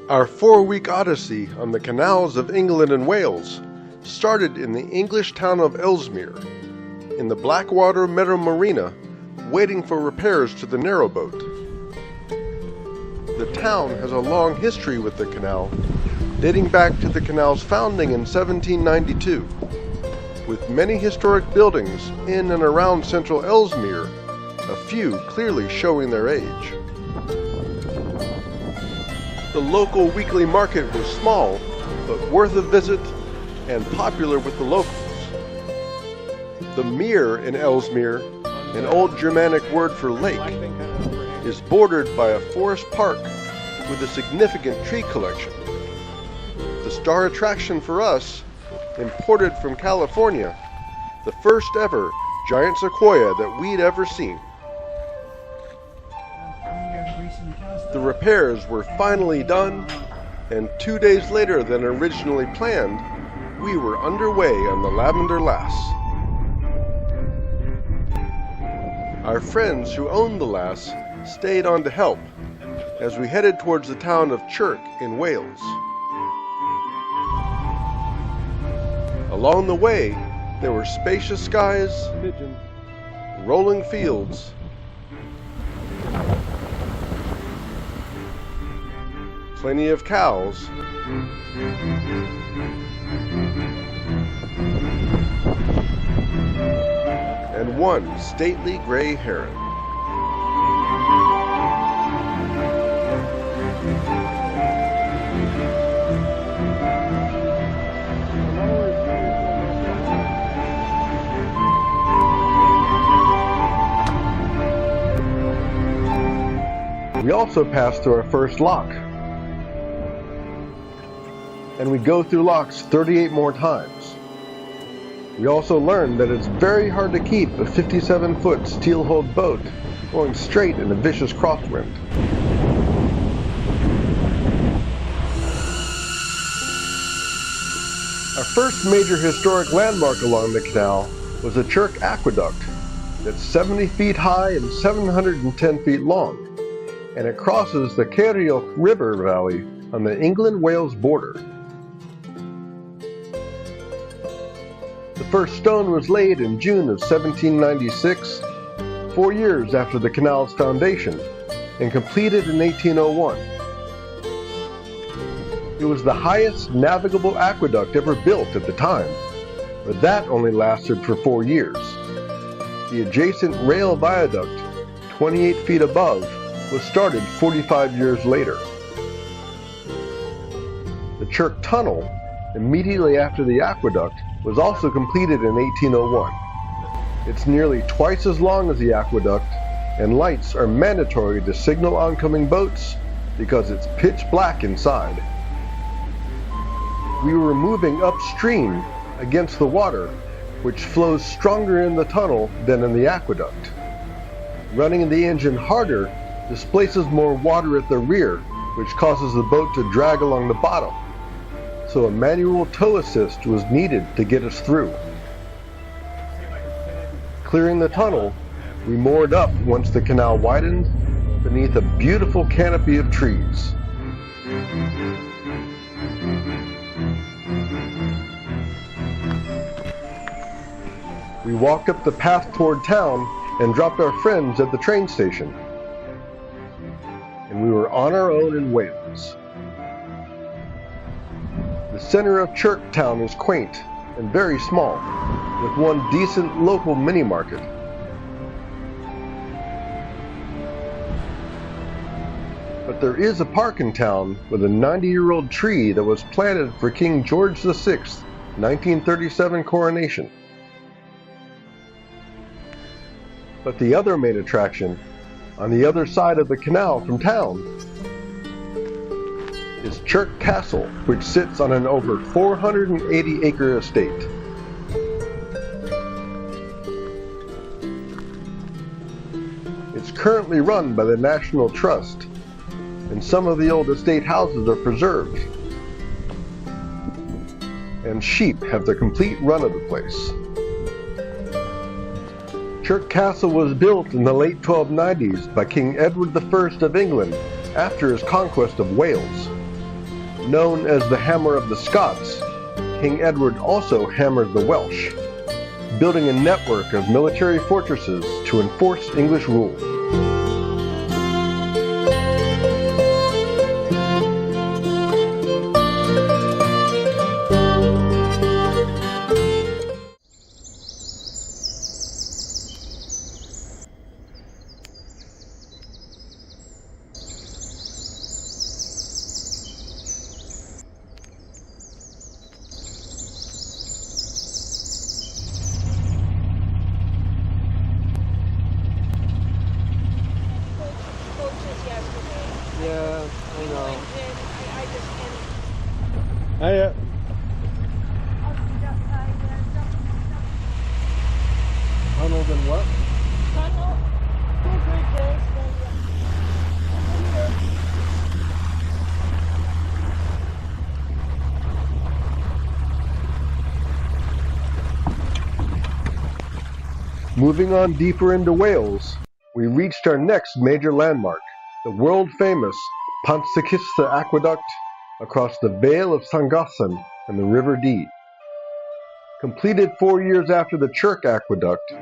Our 4-week odyssey on the canals of England and Wales started in the English town of Ellesmere, in the Blackwater Meadow Marina, waiting for repairs to the Narrowboat. The town has a long history with the canal, dating back to the canal's founding in 1792, with many historic buildings in and around central Ellesmere, a few clearly showing their age. The local weekly market was small, but worth a visit and popular with the locals. The mere in Ellesmere, an old Germanic word for lake, is bordered by a forest park with a significant tree collection. The star attraction for us, imported from California, the first ever giant sequoia that we'd ever seen. The repairs were finally done, and 2 days later than originally planned, we were underway on the Lavender Lass. Our friends who owned the Lass stayed on to help as we headed towards the town of Chirk in Wales. Along the way, there were spacious skies, rolling fields, plenty of cows, and one stately gray heron. We also passed through our first lock, and we go through locks 38 more times. We also learned that it's very hard to keep a 57-foot steel-hulled boat going straight in a vicious crosswind. Our first major historic landmark along the canal was the Chirk Aqueduct that's 70 feet high and 710 feet long, and it crosses the Chirk River Valley on the England-Wales border. The first stone was laid in June of 1796, 4 years after the canal's foundation, and completed in 1801. It was the highest navigable aqueduct ever built at the time, but that only lasted for 4 years. The adjacent rail viaduct, 28 feet above, was started 45 years later. The Chirk Tunnel, immediately after the aqueduct, was also completed in 1801. It's nearly twice as long as the aqueduct, and lights are mandatory to signal oncoming boats because it's pitch black inside. We were moving upstream against the water, which flows stronger in the tunnel than in the aqueduct. Running the engine harder displaces more water at the rear, which causes the boat to drag along the bottom, so a manual tow assist was needed to get us through. Clearing the tunnel, we moored up once the canal widened beneath a beautiful canopy of trees. We walked up the path toward town and dropped our friends at the train station. And we were on our own in Wales. The center of Chirk town is quaint and very small, with one decent local mini-market. But there is a park in town with a 90-year-old tree that was planted for King George VI, 1937 coronation. But the other main attraction, on the other side of the canal from town, is Chirk Castle, which sits on an over 480-acre estate. It's currently run by the National Trust, and some of the old estate houses are preserved. And sheep have the complete run of the place. Chirk Castle was built in the late 1290s by King Edward I of England after his conquest of Wales. Known as the Hammer of the Scots, King Edward also hammered the Welsh, building a network of military fortresses to enforce English rule. Yeah, I know. I just can't. Hiya. Tunneled in what? Tunnel, 2 bridges, Moving on deeper into Wales, we reached our next major landmark, the world-famous Pontcysyllte Aqueduct across the Vale of Llangollen and the River Dee. Completed 4 years after the Chirk Aqueduct,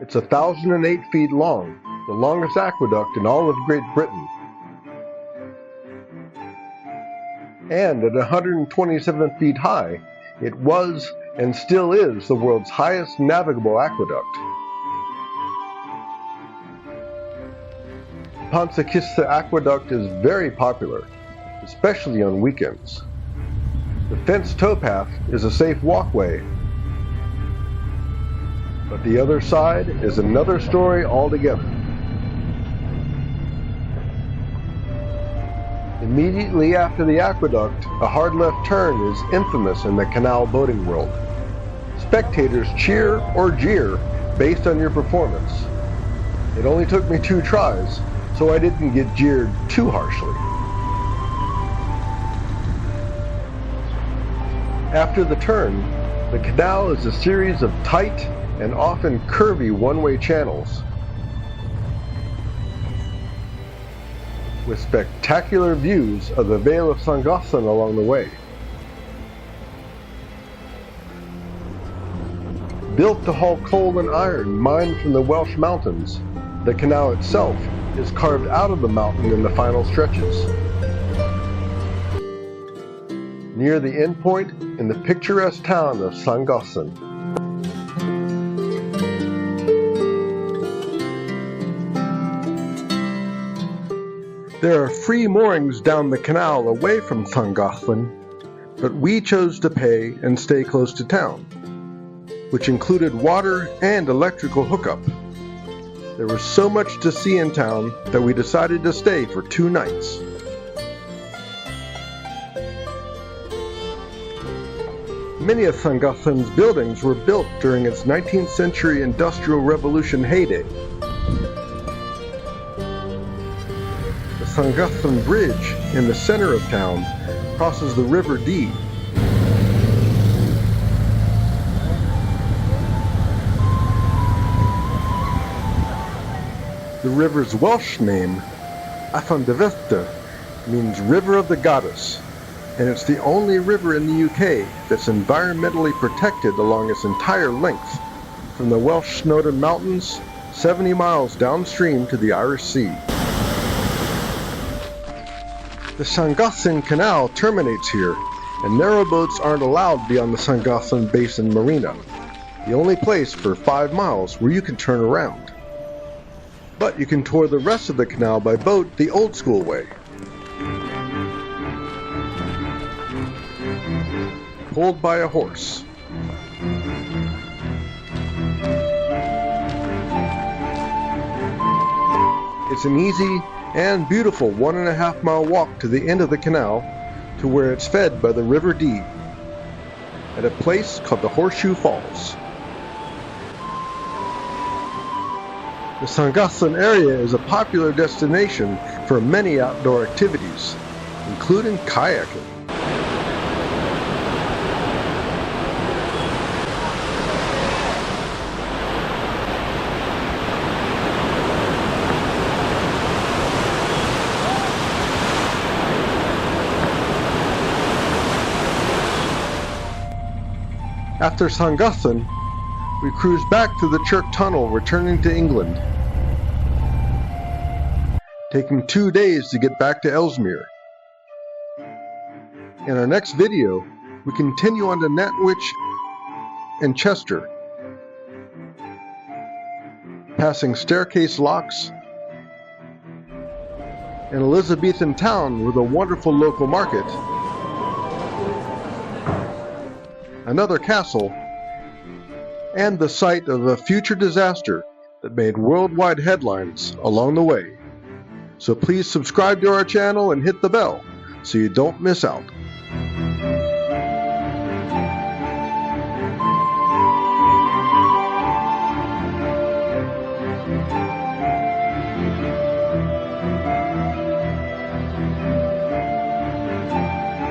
it's 1,008 feet long, the longest aqueduct in all of Great Britain. And at 127 feet high, it was and still is the world's highest navigable aqueduct. Pontcysyllte Aqueduct is very popular, especially on weekends. The fenced towpath is a safe walkway, but the other side is another story altogether. Immediately after the aqueduct, a hard left turn is infamous in the canal boating world. Spectators cheer or jeer based on your performance. It only took me 2 tries, so I didn't get jeered too harshly. After the turn, the canal is a series of tight and often curvy one-way channels with spectacular views of the Vale of Llangollen along the way. Built to haul coal and iron mined from the Welsh mountains, the canal itself is carved out of the mountain in the final stretches. Near the endpoint in the picturesque town of Llangollen. There are free moorings down the canal away from Llangollen, but we chose to pay and stay close to town, which included water and electrical hookup. There was so much to see in town that we decided to stay for 2 nights. Many of Llangollen's buildings were built during its 19th century Industrial Revolution heyday. The Llangollen Bridge in the center of town crosses the River Dee. The river's Welsh name, Attributions, means River of the Goddess, and it's the only river in the UK that's environmentally protected along its entire length, from the Welsh Snowdon Mountains 70 miles downstream to the Irish Sea. The Llangollen Canal terminates here, and narrowboats aren't allowed beyond the Llangollen Basin Marina, the only place for 5 miles where you can turn around. But you can tour the rest of the canal by boat the old school way. Pulled by a horse. It's an easy and beautiful 1.5 mile walk to the end of the canal to where it's fed by the River Dee at a place called the Horseshoe Falls. The Llangollen area is a popular destination for many outdoor activities, including kayaking. After Llangollen, we cruised back through the Chirk tunnel, returning to England, taking 2 days to get back to Ellesmere. In our next video, we continue on to Nantwich and Chester, passing staircase locks, an Elizabethan town with a wonderful local market, another castle, and the site of a future disaster that made worldwide headlines along the way. So please subscribe to our channel and hit the bell so you don't miss out.